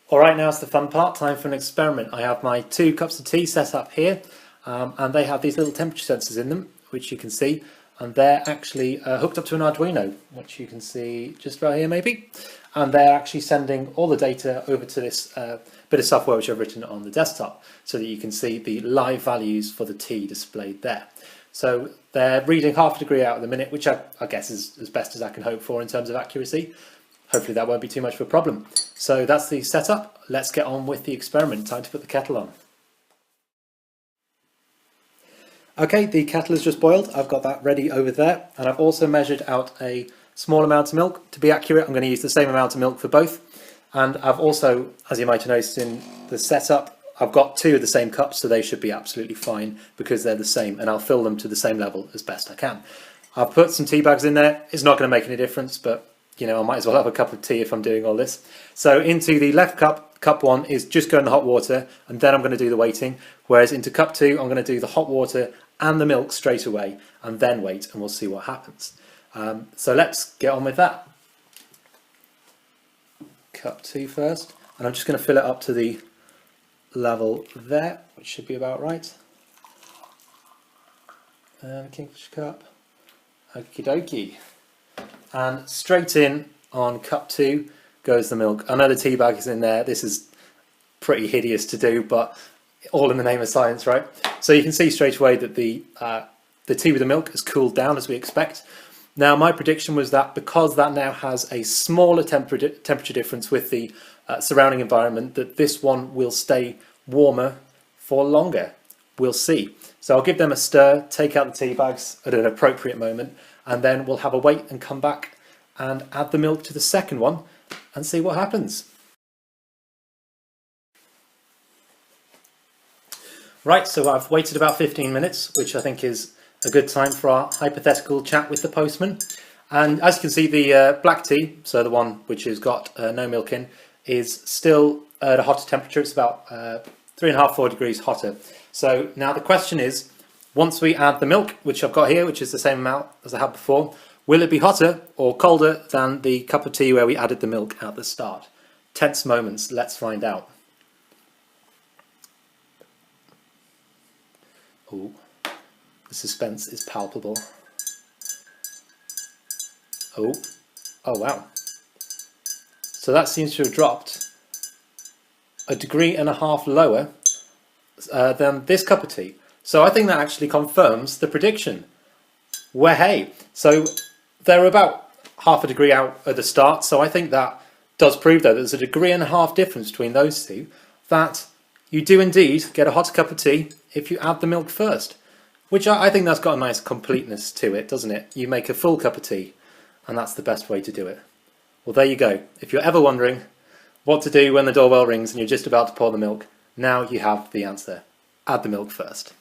Alright, now it's the fun part, time for an experiment. I have my 2 cups of tea set up here, and they have these little temperature sensors in them, which you can see, and they're actually hooked up to an Arduino, which you can see just right here maybe, and they're actually sending all the data over to this bit of software which I've written on the desktop, so that you can see the live values for the tea displayed there. So they're reading half a degree out at the minute, which I guess is as best as I can hope for in terms of accuracy. Hopefully that won't be too much of a problem. So that's the setup. Let's get on with the experiment. Time to put the kettle on. Okay, the kettle is just boiled. I've got that ready over there, and I've also measured out a small amount of milk. To be accurate, I'm going to use the same amount of milk for both. And I've also, as you might have noticed in the setup, I've got 2 of the same cups, so they should be absolutely fine because they're the same, and I'll fill them to the same level as best I can. I've put some tea bags in there. It's not going to make any difference, but you know, I might as well have a cup of tea if I'm doing all this. So into the left cup, cup 1 is just go in the hot water, and then I'm going to do the waiting. Whereas into cup 2, I'm going to do the hot water and the milk straight away, and then wait, and we'll see what happens. So let's get on with that. Cup 2 first, and I'm just going to fill it up to the level there, which should be about right. And a Kingfish cup. Okie dokie. And straight in on cup 2 goes the milk. I know the tea bag is in there. This is pretty hideous to do, but all in the name of science, right? So you can see straight away that the tea with the milk has cooled down as we expect. Now my prediction was that because that now has a smaller temperature difference with the surrounding environment, that this one will stay warmer for longer. We'll see. So I'll give them a stir, take out the tea bags at an appropriate moment, and then we'll have a wait and come back and add the milk to the second one and see what happens. Right, so I've waited about 15 minutes, which I think is a good time for our hypothetical chat with the postman. And as you can see, the black tea, so the one which has got no milk in, is still at a hotter temperature. It's about 3.5–4 degrees hotter. So now the question is, once we add the milk, which I've got here, which is the same amount as I had before, will it be hotter or colder than the cup of tea where we added the milk at the start? Tense moments, let's find out. Oh, the suspense is palpable. Oh wow. So that seems to have dropped 1.5 degrees lower than this cup of tea. So I think that actually confirms the prediction. Well, hey, so they're about 0.5 degree out at the start, so I think that does prove though that there's 1.5 degrees difference between those two, that you do indeed get a hotter cup of tea if you add the milk first, which I think that's got a nice completeness to it, doesn't it? You make a full cup of tea, and that's the best way to do it. Well, there you go. If you're ever wondering what to do when the doorbell rings and you're just about to pour the milk, now you have the answer. Add the milk first.